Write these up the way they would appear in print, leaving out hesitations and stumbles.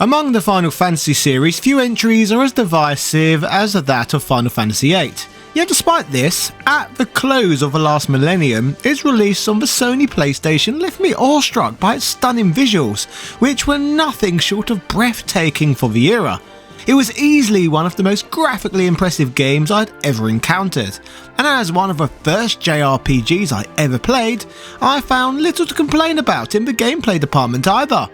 Among the Final Fantasy series, few entries are as divisive as that of Final Fantasy VIII. Yet despite this, at the close of the last millennium, its release on the Sony PlayStation left me awestruck by its stunning visuals, which were nothing short of breathtaking for the era. It was easily one of the most graphically impressive games I'd ever encountered, and as one of the first JRPGs I ever played, I found little to complain about in the gameplay department either.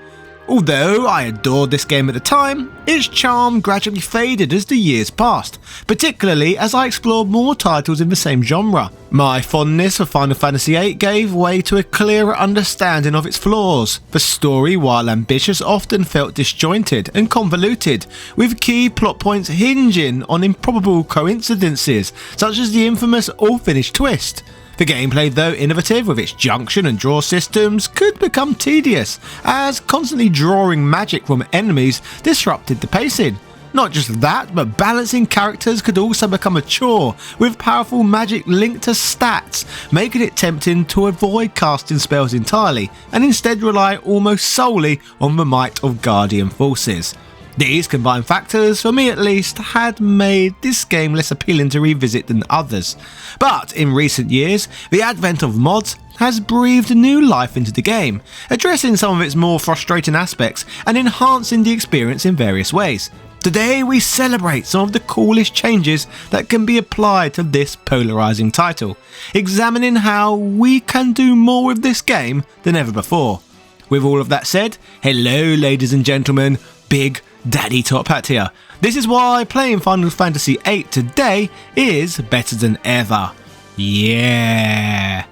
Although I adored this game at the time, its charm gradually faded as the years passed, particularly as I explored more titles in the same genre. My fondness for Final Fantasy VIII gave way to a clearer understanding of its flaws. The story, while ambitious, often felt disjointed and convoluted, with key plot points hinging on improbable coincidences, such as the infamous all-finish twist. The gameplay, though innovative with its junction and draw systems, could become tedious, as constantly drawing magic from enemies disrupted the pacing. Not just that, but balancing characters could also become a chore, with powerful magic linked to stats, making it tempting to avoid casting spells entirely, and instead rely almost solely on the might of Guardian forces. These combined factors, for me at least, had made this game less appealing to revisit than others. But in recent years, the advent of mods has breathed new life into the game, addressing some of its more frustrating aspects and enhancing the experience in various ways. Today we celebrate some of the coolest changes that can be applied to this polarizing title, examining how we can do more with this game than ever before. With all of that said, hello ladies and gentlemen, Big Daddy Top Hat here. This is why playing Final Fantasy VIII today is better than ever. Yeah!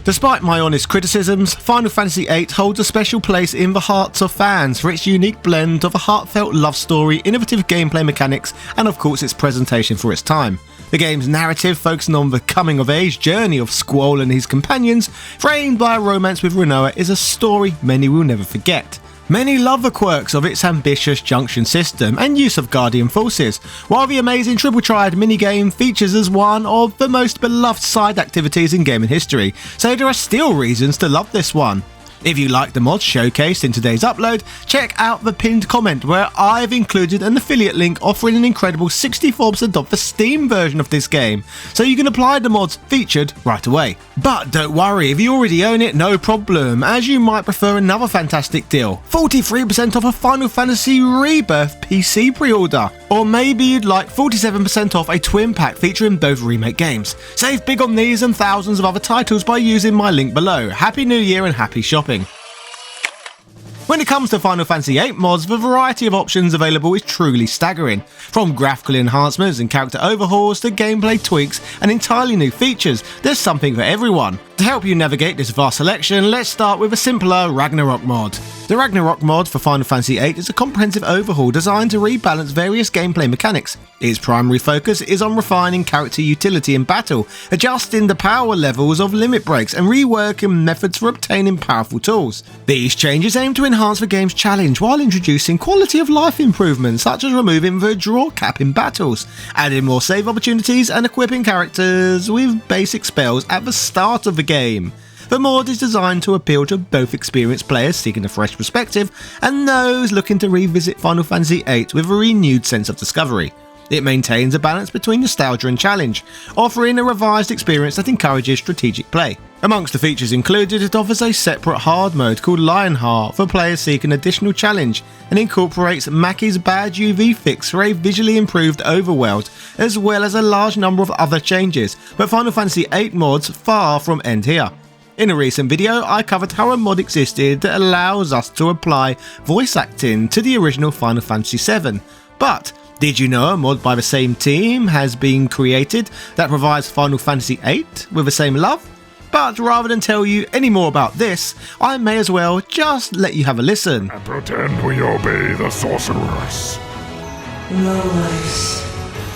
Despite my honest criticisms, Final Fantasy VIII holds a special place in the hearts of fans for its unique blend of a heartfelt love story, innovative gameplay mechanics, and of course its presentation for its time. The game's narrative, focusing on the coming-of-age journey of Squall and his companions, framed by a romance with Rinoa, is a story many will never forget. Many love the quirks of its ambitious junction system and use of Guardian forces, while the amazing Triple Triad minigame features as one of the most beloved side activities in gaming history, so there are still reasons to love this one. If you like the mods showcased in today's upload, check out the pinned comment where I've included an affiliate link offering an incredible 64% off the Steam version of this game, so you can apply the mods featured right away. But don't worry, if you already own it, no problem, as you might prefer another fantastic deal, 43% off a Final Fantasy Rebirth PC pre-order, or maybe you'd like 47% off a twin pack featuring both remake games. Save big on these and thousands of other titles by using my link below. Happy New Year and happy shopping. When it comes to Final Fantasy VIII mods, the variety of options available is truly staggering. From graphical enhancements and character overhauls to gameplay tweaks and entirely new features, there's something for everyone. To help you navigate this vast selection, let's start with a simpler Ragnarok mod. The Ragnarok mod for Final Fantasy VIII is a comprehensive overhaul designed to rebalance various gameplay mechanics. Its primary focus is on refining character utility in battle, adjusting the power levels of limit breaks and reworking methods for obtaining powerful tools. These changes aim to enhance the game's challenge while introducing quality of life improvements such as removing the draw cap in battles, adding more save opportunities and equipping characters with basic spells at the start of the game. The mod is designed to appeal to both experienced players seeking a fresh perspective and those looking to revisit Final Fantasy VIII with a renewed sense of discovery. It maintains a balance between nostalgia and challenge, offering a revised experience that encourages strategic play. Amongst the features included, it offers a separate hard mode called Lionheart for players seeking additional challenge and incorporates Maki's bad UV fix for a visually improved overworld, as well as a large number of other changes, but Final Fantasy VIII mods far from end here. In a recent video, I covered how a mod existed that allows us to apply voice acting to the original Final Fantasy VII, but did you know a mod by the same team has been created that provides Final Fantasy VIII with the same love? But rather than tell you any more about this, I may as well just let you have a listen. And pretend we obey the sorcerers. Lowlifes,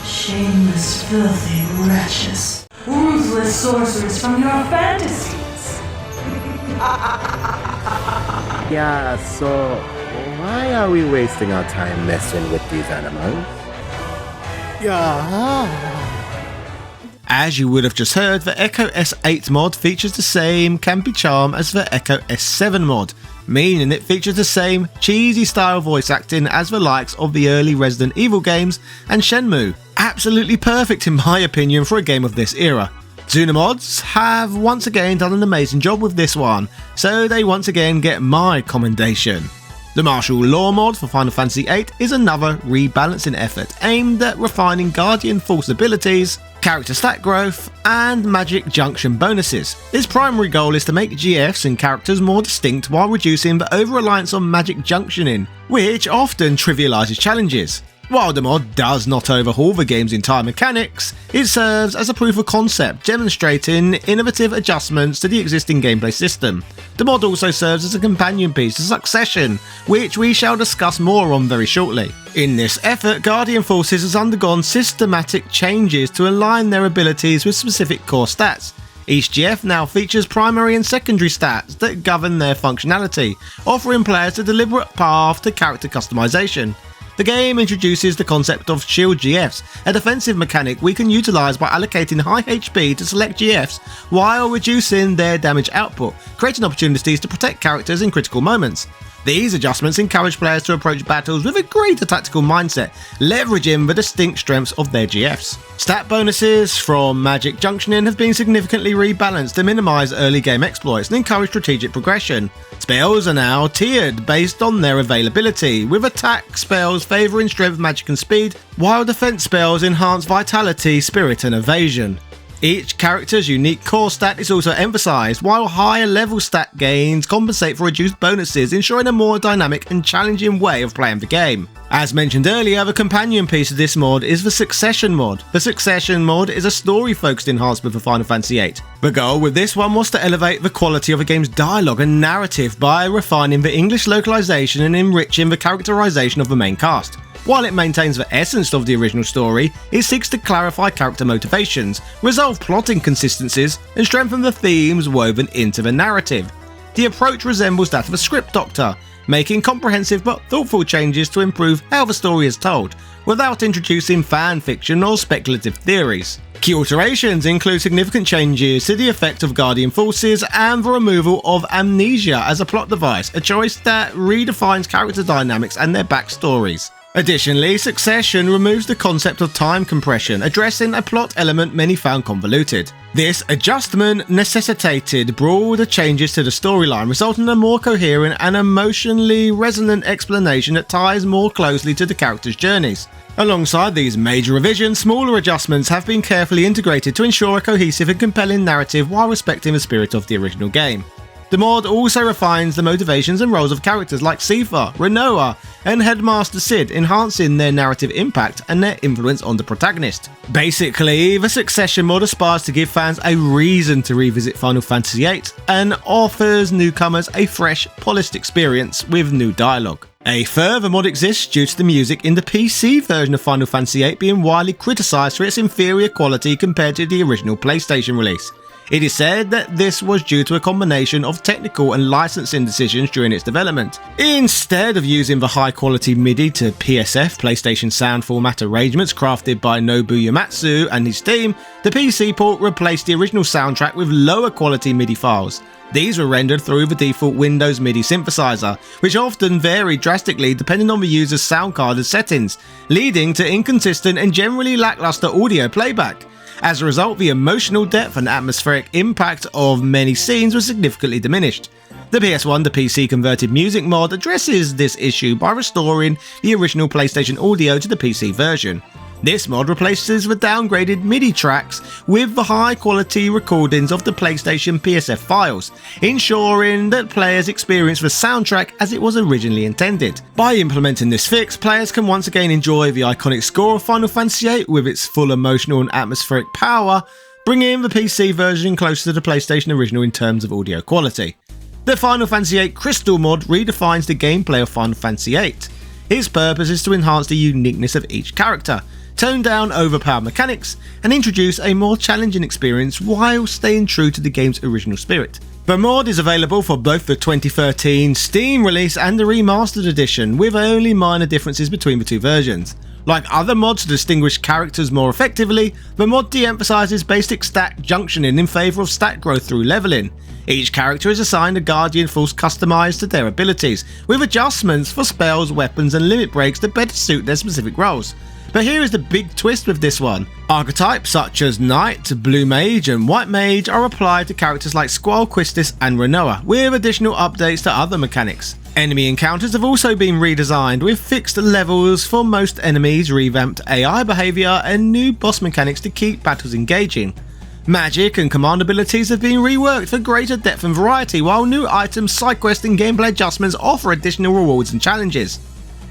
shameless, filthy wretches, ruthless sorcerers from your fantasies. Yeah, so why are we wasting our time messing with these animals? As you would have just heard, the Echo S8 mod features the same campy charm as the Echo S7 mod. meaning it features the same cheesy style voice acting as the likes of the early Resident Evil games and Shenmue. Absolutely perfect in my opinion for a game of this era. Zunamods have once again done an amazing job with this one, so they once again get my commendation. The martial law mod for Final Fantasy VIII is another rebalancing effort aimed at refining Guardian Force abilities, character stat growth, and magic junction bonuses. Its primary goal is to make GFs and characters more distinct while reducing the over-reliance on magic junctioning, which often trivialises challenges. While the mod does not overhaul the game's entire mechanics, it serves as a proof of concept, demonstrating innovative adjustments to the existing gameplay system. The mod also serves as a companion piece to Succession, which we shall discuss more on very shortly. In this effort, Guardian Forces has undergone systematic changes to align their abilities with specific core stats. Each GF now features primary and secondary stats that govern their functionality, offering players a deliberate path to character customization. The game introduces the concept of shield GFs, a defensive mechanic we can utilise by allocating high HP to select GFs while reducing their damage output, creating opportunities to protect characters in critical moments. These adjustments encourage players to approach battles with a greater tactical mindset, leveraging the distinct strengths of their GFs. Stat bonuses from magic junctioning have been significantly rebalanced to minimise early game exploits and encourage strategic progression. Spells are now tiered based on their availability, with attack spells favouring strength, magic and speed, while defense spells enhance vitality, spirit and evasion. Each character's unique core stat is also emphasised, while higher level stat gains compensate for reduced bonuses, ensuring a more dynamic and challenging way of playing the game. As mentioned earlier, the companion piece of this mod is the Succession mod. The Succession mod is a story-focused enhancement for Final Fantasy VIII. The goal with this one was to elevate the quality of the game's dialogue and narrative by refining the English localization and enriching the characterization of the main cast. While it maintains the essence of the original story, it seeks to clarify character motivations, resolve plot inconsistencies, and strengthen the themes woven into the narrative. The approach resembles that of a script doctor, making comprehensive but thoughtful changes to improve how the story is told, without introducing fan fiction or speculative theories. Key alterations include significant changes to the effect of Guardian Forces and the removal of amnesia as a plot device, a choice that redefines character dynamics and their backstories. Additionally, Succession removes the concept of time compression, addressing a plot element many found convoluted. This adjustment necessitated broader changes to the storyline, resulting in a more coherent and emotionally resonant explanation that ties more closely to the characters' journeys. Alongside these major revisions, smaller adjustments have been carefully integrated to ensure a cohesive and compelling narrative while respecting the spirit of the original game. The mod also refines the motivations and roles of characters like Sifa, Renoa, and Headmaster Sid, enhancing their narrative impact and their influence on the protagonist. Basically, the Succession mod aspires to give fans a reason to revisit Final Fantasy VIII and offers newcomers a fresh, polished experience with new dialogue. A further mod exists due to the music in the PC version of Final Fantasy VIII being widely criticised for its inferior quality compared to the original PlayStation release. It is said that this was due to a combination of technical and licensing decisions during its development. Instead of using the high-quality MIDI to PSF PlayStation sound format arrangements crafted by Nobu Uematsu and his team, the PC port replaced the original soundtrack with lower-quality MIDI files. These were rendered through the default Windows MIDI synthesizer, which often varied drastically depending on the user's sound card's settings, leading to inconsistent and generally lackluster audio playback. As a result, the emotional depth and atmospheric impact of many scenes was significantly diminished. The PS1 to PC converted music mod addresses this issue by restoring the original PlayStation audio to the PC version. This mod replaces the downgraded MIDI tracks with the high-quality recordings of the PlayStation PSF files, ensuring that players experience the soundtrack as it was originally intended. By implementing this fix, players can once again enjoy the iconic score of Final Fantasy VIII with its full emotional and atmospheric power, bringing the PC version closer to the PlayStation original in terms of audio quality. The Final Fantasy VIII Crystal mod redefines the gameplay of Final Fantasy VIII. Its purpose is to enhance the uniqueness of each character, tone down overpowered mechanics, and introduce a more challenging experience while staying true to the game's original spirit. The mod is available for both the 2013 Steam release and the remastered edition, with only minor differences between the two versions. Like other mods to distinguish characters more effectively, the mod de-emphasises basic stat junctioning in favour of stat growth through levelling. Each character is assigned a Guardian Force customized to their abilities, with adjustments for spells, weapons and limit breaks to better suit their specific roles. But here is the big twist with this one. Archetypes such as Knight, Blue Mage and White Mage are applied to characters like Squall, Quistis and Renoa, with additional updates to other mechanics. Enemy encounters have also been redesigned, with fixed levels for most enemies, revamped AI behaviour and new boss mechanics to keep battles engaging. Magic and command abilities have been reworked for greater depth and variety, while new items, side quests and gameplay adjustments offer additional rewards and challenges.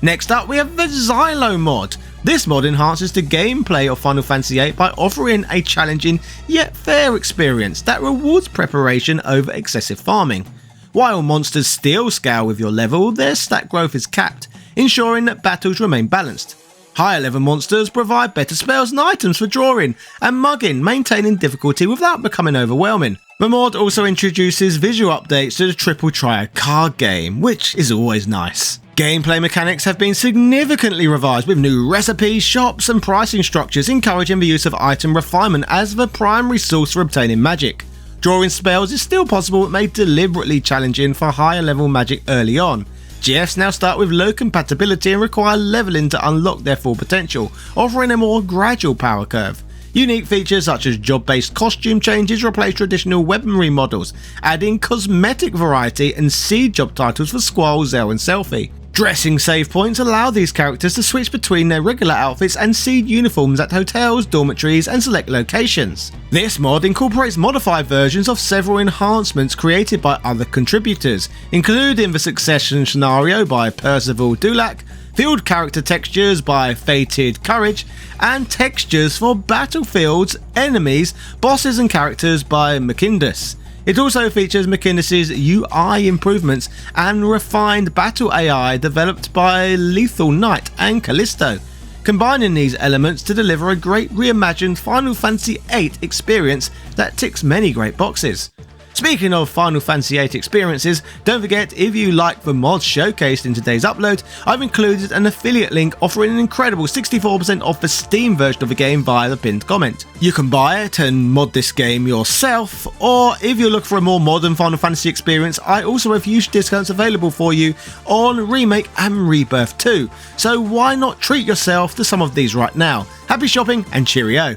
Next up we have the VIIl mod. This mod enhances the gameplay of Final Fantasy VIII by offering a challenging yet fair experience that rewards preparation over excessive farming. While monsters still scale with your level, their stat growth is capped, ensuring that battles remain balanced. Higher level monsters provide better spells and items for drawing and mugging, maintaining difficulty without becoming overwhelming. The mod also introduces visual updates to the Triple Triad card game, which is always nice. Gameplay mechanics have been significantly revised, with new recipes, shops and pricing structures encouraging the use of item refinement as the primary source for obtaining magic. Drawing spells is still possible but made deliberately challenging for higher level magic early on. GFs now start with low compatibility and require leveling to unlock their full potential, offering a more gradual power curve. Unique features such as job-based costume changes replace traditional weaponry models, adding cosmetic variety and seed job titles for Squall, Zell and Selphie. Dressing save points allow these characters to switch between their regular outfits and seed uniforms at hotels, dormitories and select locations. This mod incorporates modified versions of several enhancements created by other contributors, including the Succession scenario by Percival Dulac, field character textures by Fated Courage, and textures for battlefields, enemies, bosses and characters by Macindus. It also features Macindus' UI improvements and refined battle AI developed by Lethal Knight and Callisto, combining these elements to deliver a great reimagined Final Fantasy VIII experience that ticks many great boxes. Speaking of Final Fantasy VIII experiences, don't forget, if you like the mods showcased in today's upload, I've included an affiliate link offering an incredible 64% off the Steam version of the game via the pinned comment. You can buy it and mod this game yourself, or if you look for a more modern Final Fantasy experience, I also have huge discounts available for you on Remake and Rebirth 2, so why not treat yourself to some of these right now. Happy shopping and cheerio!